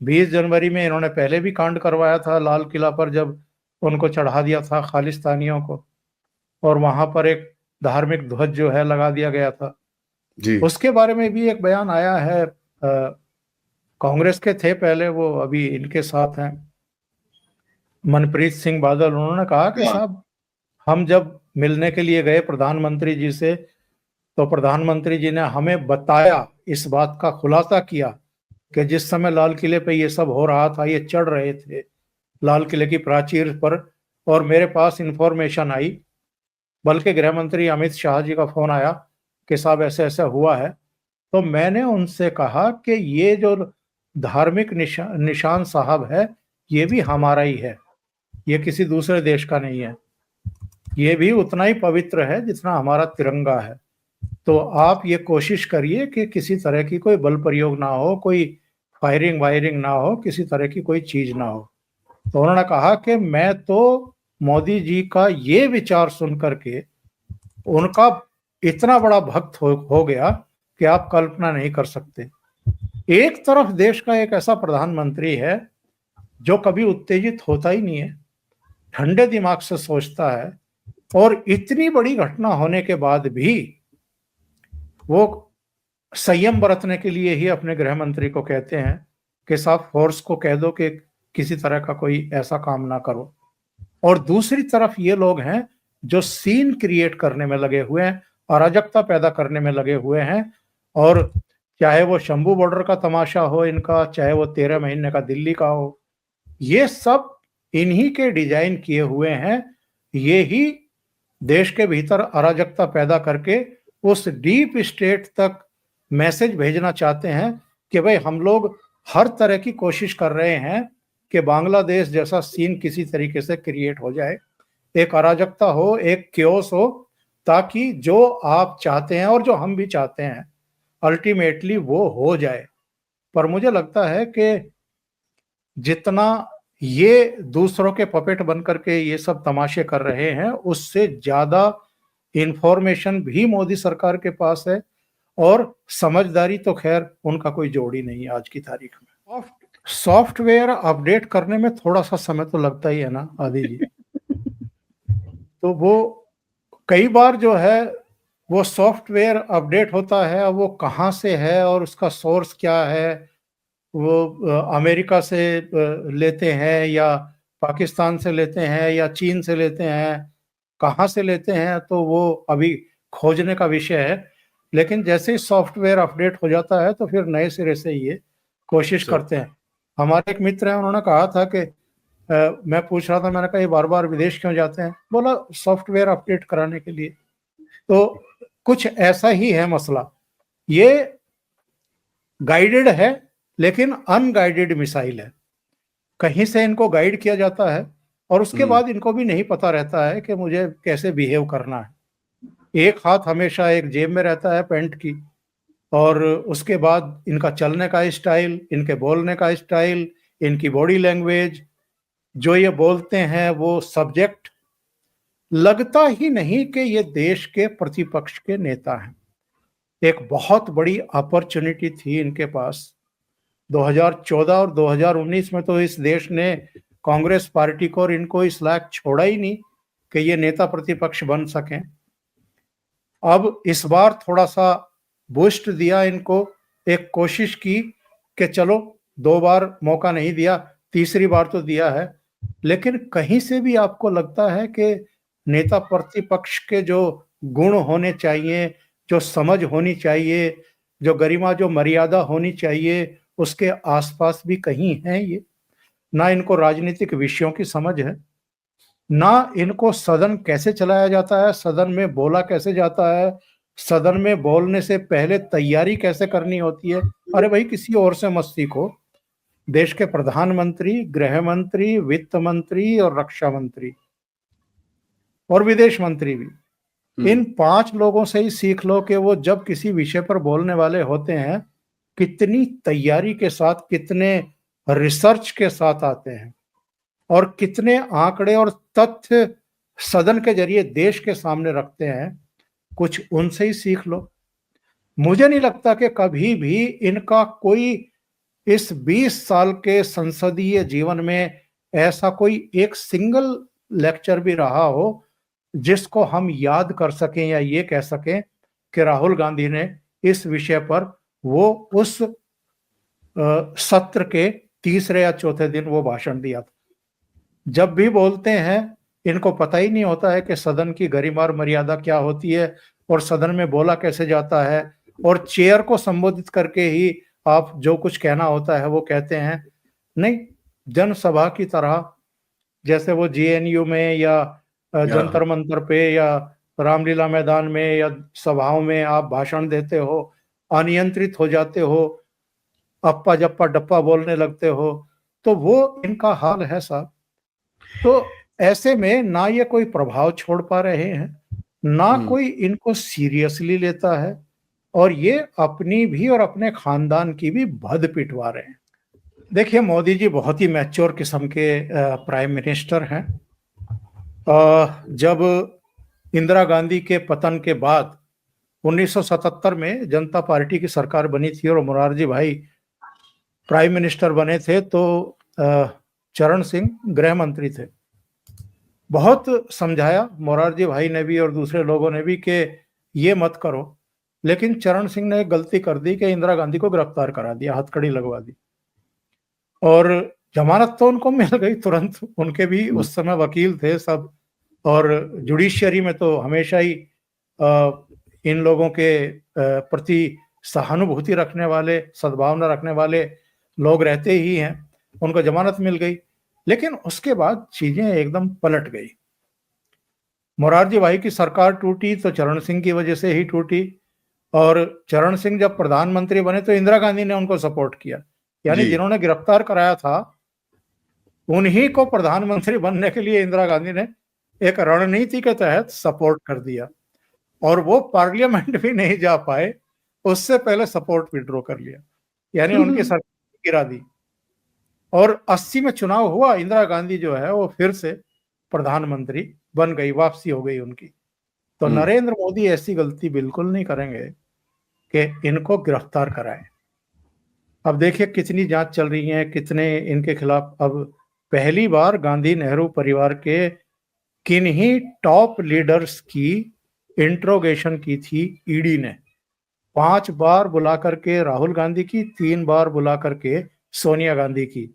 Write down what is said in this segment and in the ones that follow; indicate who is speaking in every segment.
Speaker 1: 20 जनवरी में इन्होंने पहले भी कांड करवाया था लाल किला पर, जब उनको चढ़ा दिया था खालिस्तानियों को, और वहां पर एक धार्मिक ध्वज जो है लगा दिया गया था।
Speaker 2: जी
Speaker 1: उसके बारे में भी एक बयान आया है। कांग्रेस के थे पहले, वो अभी इनके साथ हैं, मनप्रीत सिंह बादल। उन्होंने कहा कि
Speaker 2: हाँ
Speaker 1: साहब, हम जब मिलने के लिए गए प्रधानमंत्री जी से, तो प्रधानमंत्री जी ने हमें बताया, इस बात का खुलासा किया कि जिस समय लाल किले पे ये सब हो रहा था, ये चढ़ रहे थे लाल किले की प्राचीर पर, और मेरे पास इंफॉर्मेशन आई, बल्कि गृह मंत्री अमित शाह जी का फोन आया कि साहब ऐसे ऐसा हुआ है। तो मैंने उनसे कहा कि ये जो धार्मिक निशान साहब है, ये भी हमारा ही है, ये किसी दूसरे देश का नहीं है, ये भी उतना ही पवित्र है जितना हमारा तिरंगा है। तो आप ये कोशिश करिए कि किसी तरह की कोई बल प्रयोग ना हो, कोई फायरिंग वायरिंग ना हो, किसी तरह की कोई चीज ना हो। तो उन्होंने कहा कि मैं तो मोदी जी का ये विचार सुन करके उनका इतना बड़ा भक्त हो गया कि आप कल्पना नहीं कर सकते। एक तरफ देश का एक ऐसा प्रधानमंत्री है जो कभी उत्तेजित होता ही नहीं है, ठंडे दिमाग से सोचता है, और इतनी बड़ी घटना होने के बाद भी वो संयम बरतने के लिए ही अपने गृह मंत्री को कहते हैं कि साहब फोर्स को कह दो कि किसी तरह का कोई ऐसा काम ना करो। और दूसरी तरफ ये लोग हैं जो सीन क्रिएट करने में लगे हुए हैं, अराजकता पैदा करने में लगे हुए हैं। और चाहे वो शंभू बॉर्डर का तमाशा हो इनका, चाहे वो 13 महीने का दिल्ली का हो, ये सब इन्हीं के डिजाइन किए हुए हैं। ये ही देश के भीतर अराजकता पैदा करके उस डीप स्टेट तक मैसेज भेजना चाहते हैं कि भाई हम लोग हर तरह की कोशिश कर रहे हैं कि बांग्लादेश जैसा सीन किसी तरीके से क्रिएट हो जाए, एक अराजकता हो, एक क्योस हो, ताकि जो आप चाहते हैं और जो हम भी चाहते हैं अल्टीमेटली वो हो जाए। पर मुझे लगता है कि जितना ये दूसरों के पपेट बन करके ये सब तमाशे कर रहे हैं, उससे ज्यादा इंफॉर्मेशन भी मोदी सरकार के पास है, और समझदारी तो खैर उनका कोई जोड़ ही नहीं है आज की तारीख में। सॉफ्टवेयर अपडेट करने में थोड़ा सा समय तो लगता ही है ना आदि जी। तो वो कई बार जो है वो सॉफ्टवेयर अपडेट होता है, वो कहाँ से है और उसका सोर्स क्या है, वो अमेरिका से लेते हैं या पाकिस्तान से लेते हैं या चीन से लेते हैं, कहाँ से लेते हैं, तो वो अभी खोजने का विषय है। लेकिन जैसे ही सॉफ्टवेयर अपडेट हो जाता है तो फिर नए सिरे से ये कोशिश करते हैं। हमारे एक मित्र हैं, उन्होंने कहा था कि मैं पूछ रहा था, मैंने कहा ये बार बार विदेश क्यों जाते हैं? बोला सॉफ्टवेयर अपडेट कराने के लिए। तो कुछ ऐसा ही है मसला। ये गाइडेड है लेकिन अनगाइडेड मिसाइल है। कहीं से इनको गाइड किया जाता है और उसके बाद इनको भी नहीं पता रहता है कि मुझे कैसे बिहेव करना है। एक हाथ हमेशा एक जेब में रहता है पैंट की, और उसके बाद इनका चलने का स्टाइल, इनके बोलने का स्टाइल, इनकी बॉडी लैंग्वेज, जो ये बोलते हैं वो सब्जेक्ट, लगता ही नहीं कि ये देश के प्रतिपक्ष के नेता हैं। एक बहुत बड़ी अपॉर्चुनिटी थी इनके पास 2014 और 2019 में, तो इस देश ने कांग्रेस पार्टी को और इनको इस लायक छोड़ा ही नहीं कि ये नेता प्रतिपक्ष बन सकें। अब इस बार थोड़ा सा बूस्ट दिया इनको, एक कोशिश की कि चलो 2 बार मौका नहीं दिया, तीसरी बार तो दिया है। लेकिन कहीं से भी आपको लगता है कि नेता प्रतिपक्ष के जो गुण होने चाहिए, जो समझ होनी चाहिए, जो गरिमा, जो मर्यादा होनी चाहिए, उसके आसपास भी कहीं है ये? ना इनको राजनीतिक विषयों की समझ है, ना इनको सदन कैसे चलाया जाता है, सदन में बोला कैसे जाता है, सदन में बोलने से पहले तैयारी कैसे करनी होती है। अरे भाई, किसी और से मत सीखो। देश के प्रधानमंत्री, गृह मंत्री, वित्त मंत्री और रक्षा मंत्री और विदेश मंत्री भी, इन 5 लोगों से ही सीख लो कि वो जब किसी विषय पर बोलने वाले होते हैं, कितनी तैयारी के साथ, कितने रिसर्च के साथ आते हैं, और कितने आंकड़े और तथ्य सदन के जरिए देश के सामने रखते हैं। कुछ उनसे ही सीख लो। मुझे नहीं लगता कि कभी भी इनका कोई इस 20 साल के संसदीय जीवन में ऐसा कोई एक सिंगल लेक्चर भी रहा हो जिसको हम याद कर सकें या ये कह सकें कि राहुल गांधी ने इस विषय पर वो उस सत्र के तीसरे या चौथे दिन वो भाषण दिया था। जब भी बोलते हैं इनको पता ही नहीं होता है कि सदन की गरिमा और मर्यादा क्या होती है और सदन में बोला कैसे जाता है, और चेयर को संबोधित करके ही आप जो कुछ कहना होता है वो कहते हैं। नहीं, जनसभा की तरह जैसे वो जेएनयू में या जंतर मंतर पे या रामलीला मैदान में या सभाओं में आप भाषण देते हो, अनियंत्रित हो जाते हो, अप्पा जप्पा डप्पा बोलने लगते हो, तो वो इनका हाल है साहब। तो ऐसे में ना ये कोई प्रभाव छोड़ पा रहे हैं, ना कोई इनको सीरियसली लेता है, और ये अपनी भी और अपने खानदान की भी भद पिटवा रहे हैं। देखिए, मोदी जी बहुत ही मैच्योर किस्म के प्राइम मिनिस्टर हैं। जब इंदिरा गांधी के पतन के बाद 1977 में जनता पार्टी की सरकार बनी थी और मोरारजी भाई प्राइम मिनिस्टर बने थे, तो चरण सिंह गृह मंत्री थे। बहुत समझाया मोरारजी भाई ने भी और दूसरे लोगों ने भी कि ये मत करो, लेकिन चरण सिंह ने एक गलती कर दी कि इंदिरा गांधी को गिरफ्तार करा दिया, हथकड़ी लगवा दी, और जमानत तो उनको मिल गई तुरंत। उनके भी उस समय वकील थे सब, और जुडिशियरी में तो हमेशा ही इन लोगों के प्रति सहानुभूति रखने वाले, सद्भावना रखने वाले लोग रहते ही हैं। उनको जमानत मिल गई, लेकिन उसके बाद चीजें एकदम पलट गई। मोरारजी भाई की सरकार टूटी तो चरण सिंह की वजह से ही टूटी, और चरण सिंह जब प्रधानमंत्री बने तो इंदिरा गांधी ने उनको सपोर्ट किया, यानी जिन्होंने गिरफ्तार कराया था उन्हीं को प्रधानमंत्री बनने के लिए इंदिरा गांधी ने एक रणनीति के तहत सपोर्ट कर दिया, और वो पार्लियामेंट भी नहीं जा पाए, उससे पहले सपोर्ट विड्रॉ कर लिया, यानी उनकी सरकार गिरा दी। और 80 में चुनाव हुआ, इंदिरा गांधी जो है वो फिर से प्रधानमंत्री बन गई, वापसी हो गई उनकी। तो नरेंद्र मोदी ऐसी गलती बिल्कुल नहीं करेंगे कि इनको गिरफ्तार कराएं। अब देखिए कितनी जांच चल रही है, कितने इनके खिलाफ। अब पहली बार गांधी नेहरू परिवार के किन्हीं टॉप लीडर्स की इंट्रोगेशन की थी ईडी ने। 5 बार बुला करके राहुल गांधी की, 3 बार बुला करके सोनिया गांधी की,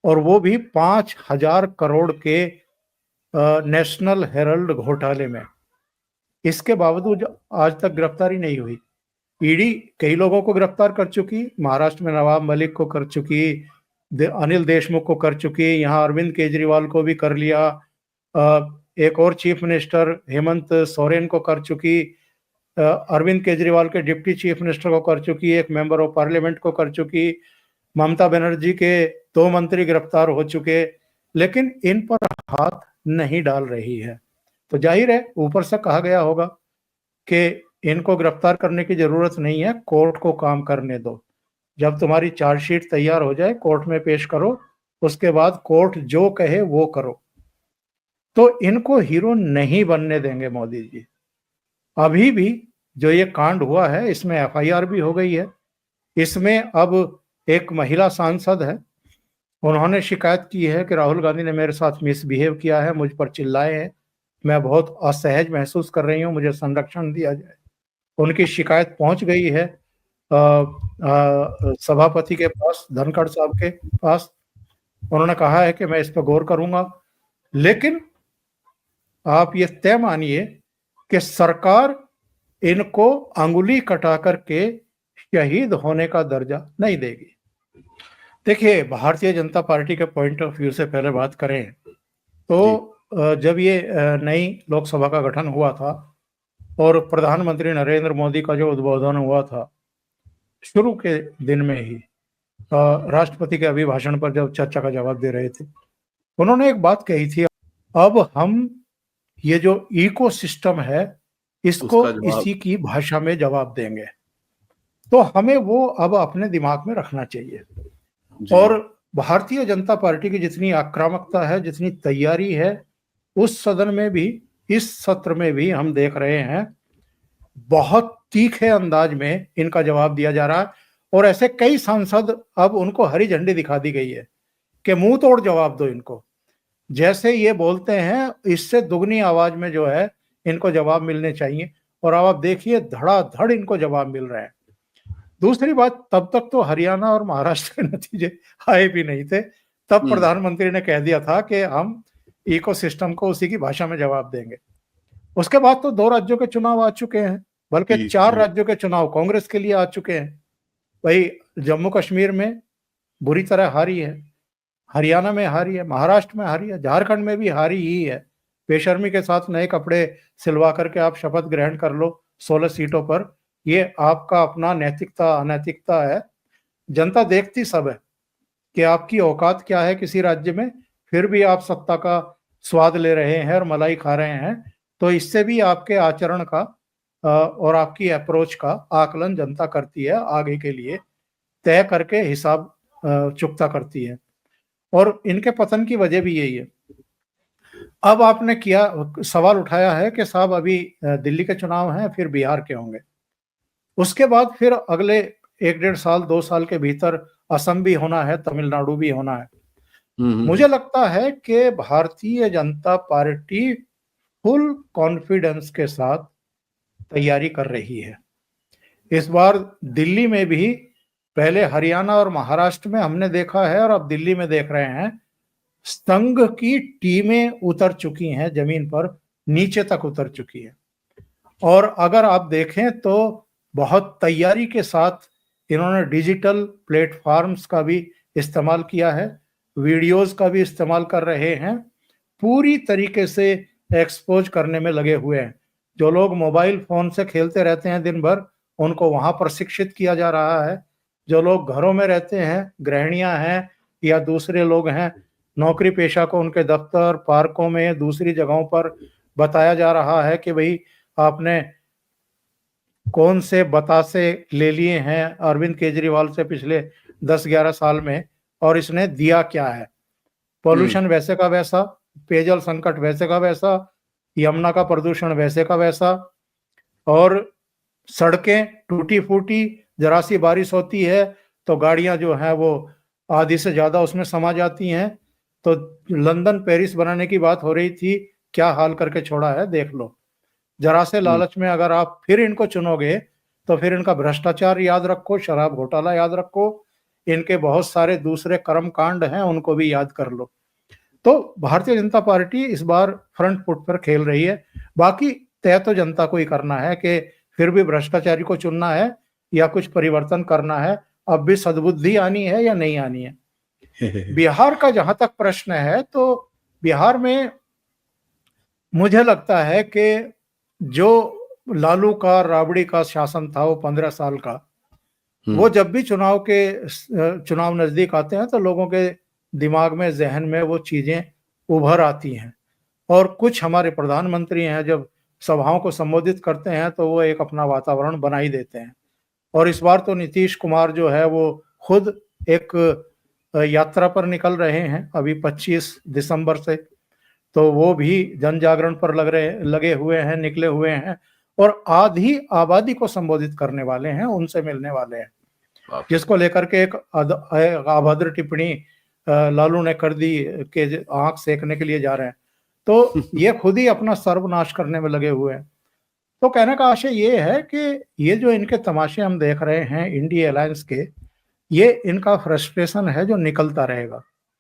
Speaker 1: और वो भी 5,000 करोड़ के नेशनल हेरल्ड घोटाले में। इसके बावजूद आज तक गिरफ्तारी नहीं हुई। ईडी कई लोगों को गिरफ्तार कर चुकी, महाराष्ट्र में नवाब मलिक को कर चुकी, अनिल देशमुख को कर चुकी, यहाँ अरविंद केजरीवाल को भी कर लिया, एक और चीफ मिनिस्टर हेमंत सोरेन को कर चुकी, अरविंद केजरीवाल के डिप्टी चीफ मिनिस्टर को कर चुकी, एक मेंबर ऑफ पार्लियामेंट को कर चुकी, ममता बनर्जी के 2 मंत्री गिरफ्तार हो चुके, लेकिन इन पर हाथ नहीं डाल रही है। तो जाहिर है ऊपर से कहा गया होगा कि इनको गिरफ्तार करने की जरूरत नहीं है, कोर्ट को काम करने दो, जब तुम्हारी चार्जशीट तैयार हो जाए कोर्ट में पेश करो, उसके बाद कोर्ट जो कहे वो करो। तो इनको हीरो नहीं बनने देंगे मोदी जी। अभी भी जो ये कांड हुआ है इसमें एफआईआर भी हो गई है। इसमें अब एक महिला सांसद है, उन्होंने शिकायत की है कि राहुल गांधी ने मेरे साथ मिसबिहेव किया है, मुझ पर चिल्लाए हैं, मैं बहुत असहज महसूस कर रही हूँ, मुझे संरक्षण दिया जाए। उनकी शिकायत पहुंच गई है सभापति के पास, धनखड़ साहब के पास। उन्होंने कहा है कि मैं इस पर गौर करूंगा, लेकिन आप ये तय मानिए कि सरकार इनको अंगुली कटा करके शहीद होने का दर्जा नहीं देगी। देखिए, भारतीय जनता पार्टी के पॉइंट ऑफ व्यू से पहले बात करें तो जब ये नई लोकसभा का गठन हुआ था और प्रधानमंत्री नरेंद्र मोदी का जो उद्बोधन हुआ था शुरू के दिन में ही, राष्ट्रपति के अभिभाषण पर जब चर्चा का जवाब दे रहे थे, उन्होंने एक बात कही थी, अब हम ये जो इकोसिस्टम है इसको इसी की भाषा में जवाब देंगे। तो हमें वो अब अपने दिमाग में रखना चाहिए। और भारतीय जनता पार्टी की जितनी आक्रामकता है, जितनी तैयारी है, उस सदन में भी, इस सत्र में भी हम देख रहे हैं बहुत तीखे अंदाज में इनका जवाब दिया जा रहा है। और ऐसे कई सांसद, अब उनको हरी झंडी दिखा दी गई है कि मुंह तोड़ जवाब दो इनको। जैसे ये बोलते हैं इससे दुगनी आवाज में जो है इनको जवाब मिलने चाहिए, और अब आप देखिए धड़ाधड़ इनको जवाब मिल रहे हैं। दूसरी बात, तब तक तो हरियाणा और महाराष्ट्र के नतीजे आए भी नहीं थे, तब प्रधानमंत्री ने कह दिया था कि हम इकोसिस्टम को उसी की भाषा में जवाब देंगे। उसके बाद तो 2 राज्यों के चुनाव आ चुके हैं, बल्कि 4 राज्यों के चुनाव कांग्रेस के लिए आ चुके हैं। भाई जम्मू कश्मीर में बुरी तरह हारी है, हरियाणा में हारी है, महाराष्ट्र में हारी है, झारखंड में भी हारी ही है। बेशर्मी के साथ नए कपड़े सिलवा करके आप शपथ ग्रहण कर लो 16 सीटों पर, ये आपका अपना नैतिकता अनैतिकता है। जनता देखती सब है कि आपकी औकात क्या है किसी राज्य में, फिर भी आप सत्ता का स्वाद ले रहे हैं और मलाई खा रहे हैं। तो इससे भी आपके आचरण का और आपकी अप्रोच का आकलन जनता करती है, आगे के लिए तय करके हिसाब चुकता करती है। और इनके पतन की वजह भी यही है। अब आपने किया सवाल उठाया है कि साहब अभी दिल्ली के चुनाव हैं, फिर बिहार के होंगे, उसके बाद फिर अगले 1-1.5 साल 2 साल के भीतर असम भी होना है, तमिलनाडु भी होना है। मुझे लगता है कि Bharatiya Janata party full confidence के साथ तैयारी कर रही है। इस बार दिल्ली में भी, पहले हरियाणा और महाराष्ट्र में हमने देखा है और अब दिल्ली में देख रहे हैं, संघ की टीमें उतर चुकी हैं जमीन पर, नीचे तक उतर चुकी है। और अगर आप देखें तो बहुत तैयारी के साथ इन्होंने डिजिटल प्लेटफॉर्म्स का भी इस्तेमाल किया है, वीडियोस का भी इस्तेमाल कर रहे हैं, पूरी तरीके से एक्सपोज करने में लगे हुए हैं। जो लोग मोबाइल फोन से खेलते रहते हैं दिन भर, उनको वहां प्रशिक्षित किया जा रहा है। जो लोग घरों में रहते हैं, गृहिणियां हैं या दूसरे लोग हैं, नौकरी पेशा को उनके दफ्तर, पार्कों में, दूसरी जगहों पर बताया जा रहा है कि भाई आपने कौन से बतासे ले लिए हैं अरविंद केजरीवाल से पिछले 10-11 साल में, और इसने दिया क्या है। पॉल्यूशन वैसे का वैसा, पेयजल संकट वैसे का वैसा, यमुना का प्रदूषण वैसे का वैसा, और सड़कें टूटी फूटी, जरा सी बारिश होती है तो गाड़ियां जो हैं वो आधी से ज्यादा उसमें समा जाती हैं। तो लंदन पेरिस बनाने की बात हो रही थी, क्या हाल करके छोड़ा है देख लो। जरा से लालच में अगर आप फिर इनको चुनोगे तो फिर इनका भ्रष्टाचार याद रखो, शराब घोटाला याद रखो, इनके बहुत सारे दूसरे कर्म कांड हैं उनको भी याद कर लो। तो भारतीय जनता पार्टी इस बार फ्रंट फुट पर खेल रही है। बाकी तय तो जनता को ही करना है कि फिर भी भ्रष्टाचारी को चुनना है या कुछ परिवर्तन करना है, अब भी सद्बुद्धि आनी है या नहीं आनी है। बिहार का जहां तक प्रश्न है, तो बिहार में मुझे लगता है कि जो लालू का राबड़ी का शासन था वो 15 साल का, वो जब भी चुनाव नजदीक आते हैं तो लोगों के दिमाग में, जहन में वो चीजें उभर आती हैं। और कुछ हमारे प्रधानमंत्री हैं जब सभाओं को संबोधित करते हैं तो वो एक अपना वातावरण बना ही देते हैं। और इस बार तो नीतीश कुमार जो है वो खुद एक यात्रा पर निकल रहे हैं अभी 25 दिसंबर से, तो वो भी जन जागरण पर लगे हुए हैं, निकले हुए हैं, और आधी आबादी को संबोधित करने वाले हैं, उनसे मिलने वाले हैं, जिसको लेकर के एक अभद्र टिप्पणी लालू ने कर दी कि आंख सेकने के लिए जा रहे हैं। तो ये खुद ही अपना सर्वनाश करने में लगे हुए हैं। तो कहने का आशय ये है कि ये जो इनके तमाशे हम देख रहे हैं इंडिया अलायंस के, ये इनका फ्रस्ट्रेशन है जो निकलता रहेगा।